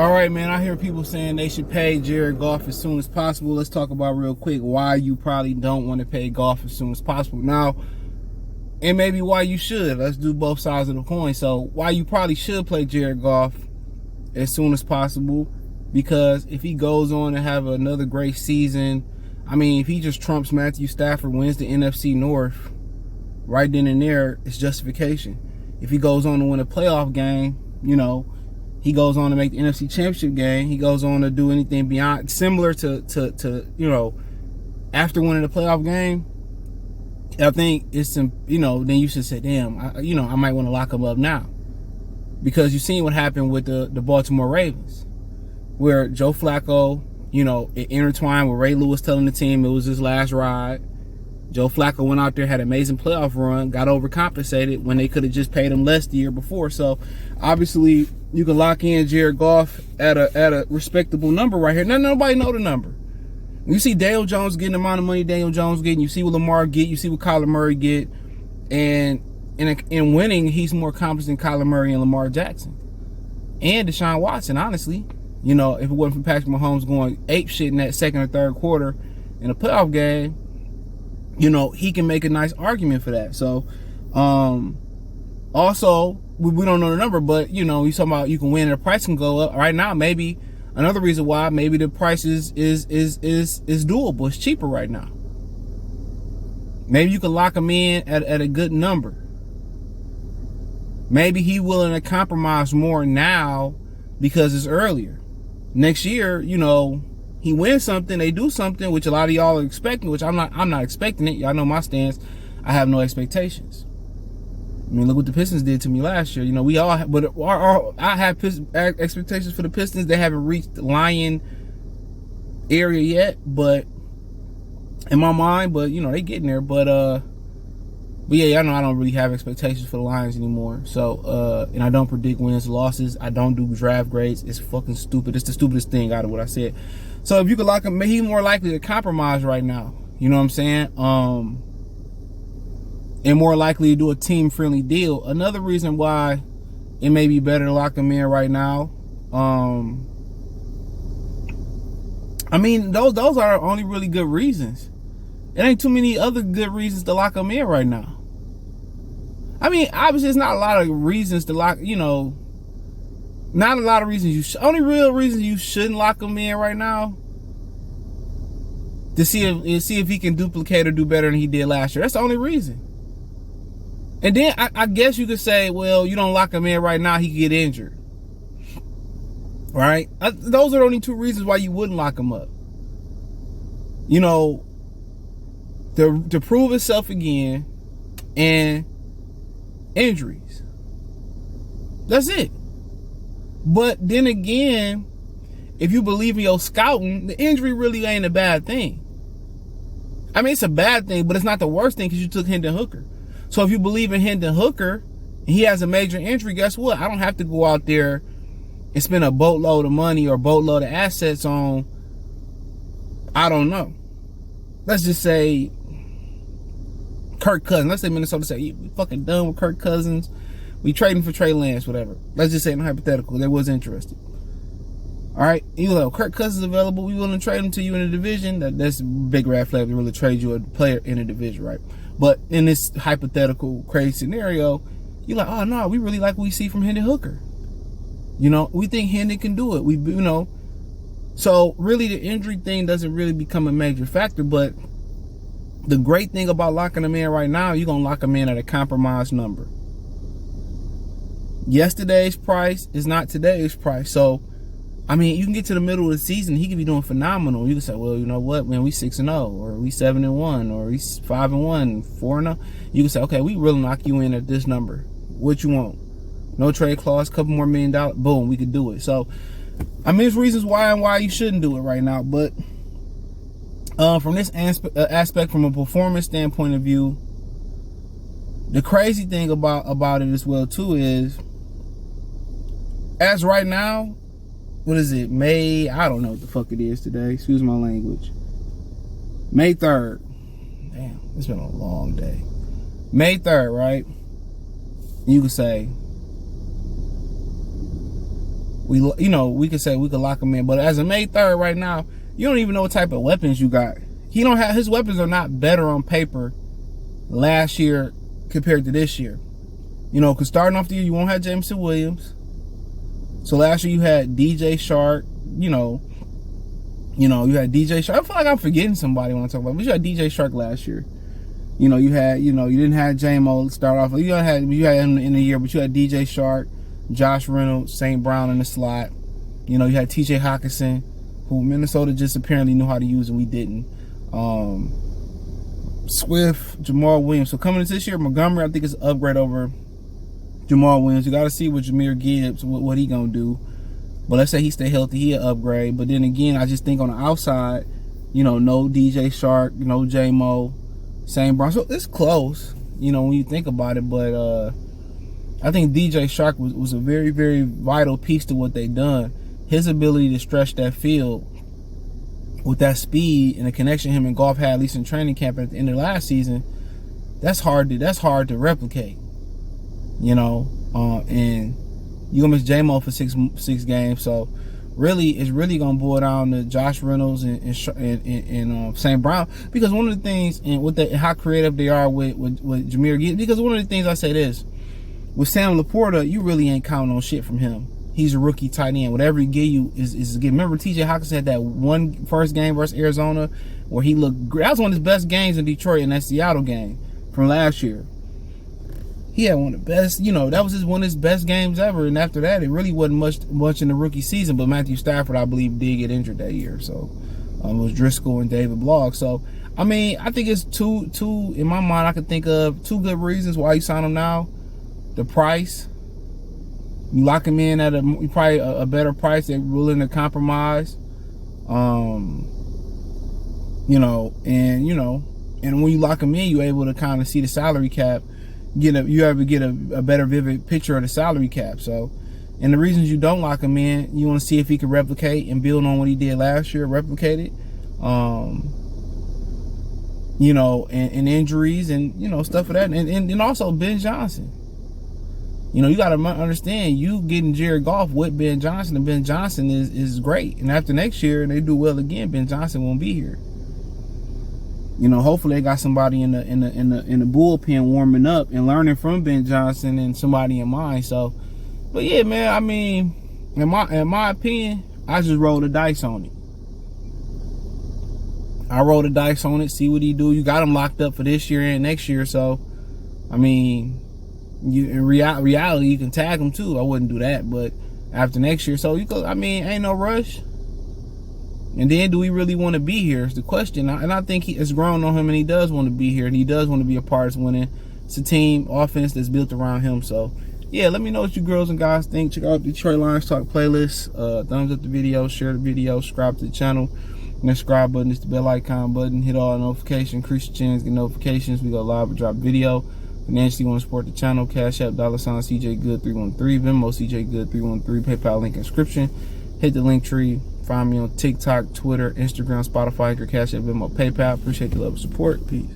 All right, man, I hear people saying they should pay Jared Goff as soon as possible. Let's talk about real quick why you probably don't want to pay Goff as soon as possible. Now, and maybe why you should. Let's do both sides of the coin. So why you probably should play Jared Goff as soon as possible, because if he goes on and have another great season, I mean, if he just trumps Matthew Stafford, wins the NFC North, right then and there, it's justification. If he goes on to win a playoff game, you know, he goes on to make the NFC Championship game, he goes on to do anything beyond, similar to you know, after winning the playoff game, I think it's, you know, then you should say, damn, I might want to lock him up now. Because you've seen what happened with the Baltimore Ravens, where Joe Flacco, you know, it intertwined with Ray Lewis telling the team it was his last ride. Joe Flacco went out there, had an amazing playoff run, got overcompensated when they could have just paid him less the year before. So obviously you can lock in Jared Goff at a respectable number right here. Nobody know the number. You see Daniel Jones getting the amount of money Daniel Jones getting. You see what Lamar get. You see what Kyler Murray get. And in winning, he's more accomplished than Kyler Murray and Lamar Jackson. And Deshaun Watson, honestly. You know, if it wasn't for Patrick Mahomes going ape shit in that second or third quarter in a playoff game, you know, he can make a nice argument for that. So, also, we don't know the number, but, you know, you talking about you can win and the price can go up. Right now, maybe another reason why maybe the price is doable. It's cheaper right now. Maybe you can lock him in at a good number. Maybe he willing to compromise more now because it's earlier. Next year, you know, he wins something, they do something, which a lot of y'all are expecting, which I'm not expecting it. Y'all know my stance. I have no expectations. I mean, look what the Pistons did to me last year. You know, we all have, but I have expectations for the Pistons. They haven't reached the Lion area yet, but in my mind, but you know, they getting there. But yeah, y'all know I don't really have expectations for the Lions anymore. So, and I don't predict wins, losses. I don't do draft grades. It's fucking stupid. It's the stupidest thing out of what I said. So if you could lock him, he's more likely to compromise right now. You know what I'm saying? And more likely to do a team-friendly deal. Another reason why it may be better to lock him in right now. I mean, those are only really good reasons. It ain't too many other good reasons to lock him in right now. I mean, obviously, it's not a lot of reasons to lock, you know, not a lot of reasons only real reason you shouldn't lock him in right now to see if he can duplicate or do better than he did last year. That's the only reason. And then I guess you could say, well, you don't lock him in right now, he could get injured. Right? Those are the only two reasons why you wouldn't lock him up. You know, to prove himself again, and injuries. That's it. But then again, if you believe in your scouting, the injury really ain't a bad thing. I mean, it's a bad thing, but it's not the worst thing because you took Hendon Hooker. So if you believe in Hendon Hooker and he has a major injury, guess what? I don't have to go out there and spend a boatload of money or boatload of assets on, I don't know. Let's just say Kirk Cousins. Let's say Minnesota say, we fucking done with Kirk Cousins. We trading for Trey Lance, whatever. Let's just say in hypothetical, they was interested. All right, you know, Kirk Cousins available. We willing to trade him to you in a division. That's a big red flag to really trade you a player in a division, right? But in this hypothetical crazy scenario, you're like, oh no, we really like what we see from Hendon Hooker. You know, we think Hendon can do it. You know, so really the injury thing doesn't really become a major factor. But the great thing about locking him in right now, you're gonna lock him in at a compromised number. Yesterday's price is not today's price. So, I mean, you can get to the middle of the season, he could be doing phenomenal. You can say, well, you know what, man, we 6-0, or we 7-1, or we 5-1, 4-0. You can say, okay, we really knock you in at this number. What you want? No trade clause, couple more $1 million. Boom, we could do it. So, I mean, there's reasons why you shouldn't do it right now. But from this aspect, from a performance standpoint of view, the crazy thing about it as well too is, as right now, what is it? May, I don't know what the fuck it is today. Excuse my language. May 3rd. Damn, it's been a long day. May 3rd, right? You could say we could say we could lock him in. But as of May 3rd right now, you don't even know what type of weapons you got. His weapons are not better on paper last year compared to this year. Because starting off the year, you won't have Jameson Williams. So last year you had DJ Shark, you had DJ Shark. I feel like I'm forgetting somebody when I talk about it, but you had DJ Shark last year. You didn't have J-Mo start off. You had him in the year, but you had DJ Shark, Josh Reynolds, St. Brown in the slot. You had TJ Hawkinson, who Minnesota just apparently knew how to use and we didn't. Swift, Jamal Williams. So coming into this year, Montgomery, I think it's an upgrade over Jamal Williams. You got to see what Jahmyr Gibbs, what he gonna do. But let's say he stay healthy, he an upgrade. But then again, I just think on the outside, no DJ Shark, no J-Mo, St. Brown. So it's close, when you think about it. But I think DJ Shark was a very, very vital piece to what they done. His ability to stretch that field with that speed and the connection him and Goff had, at least in training camp at the end of last season, that's hard to replicate. And you gonna miss J-Mo for six games. So really, it's really gonna boil down to Josh Reynolds and St. Brown, because one of the things, and how creative they are with Jahmyr Gibbs, because one of the things I say this, with Sam Laporta, you really ain't counting on shit from him. He's a rookie tight end. Whatever he give you is good. Remember, TJ Hawkinson had that one first game versus Arizona where he looked great. That was one of his best games in Detroit in that Seattle game from last year. He had one of the best, that was one of his best games ever. And after that, it really wasn't much in the rookie season. But Matthew Stafford, I believe, did get injured that year. So it was Driscoll and David Blogg. So, I think it's two, in my mind, I can think of two good reasons why you sign him now. The price. You lock him in at probably a better price. They're willing to compromise. And when you lock him in, you're able to kind of see the salary cap. You get a better vivid picture of the salary cap. So, and the reasons you don't lock him in, you want to see if he can replicate and build on what he did last year, replicate it. And injuries and stuff of that, and also Ben Johnson. You got to understand, you getting Jared Goff with Ben Johnson, and Ben Johnson is great. And after next year, and they do well again, Ben Johnson won't be here. Hopefully they got somebody in the bullpen warming up and learning from Ben Johnson and somebody in mind. So, but yeah, man, in my opinion, I just roll the dice on it. I roll the dice on it, see what he do. You got him locked up for this year and next year, so in reality, you can tag him too. I wouldn't do that, but after next year, so you could. Ain't no rush. And then, do we really want to be here? Is the question. And I think it's grown on him, and he does want to be here, and he does want to be a part of winning. It's a team offense that's built around him. So, yeah, let me know what you girls and guys think. Check out the Detroit Lions Talk playlist. Thumbs up the video, share the video, subscribe to the channel. And the subscribe button is the bell icon button. Hit all notifications, increase your chance, get notifications. We go live or drop video. Financially want to support the channel, Cash App, $CJ Good 313, Venmo CJ Good 313, PayPal link inscription. Hit the link tree. Find me on TikTok, Twitter, Instagram, Spotify, Cash App, Venmo, PayPal. Appreciate the love and support. Peace.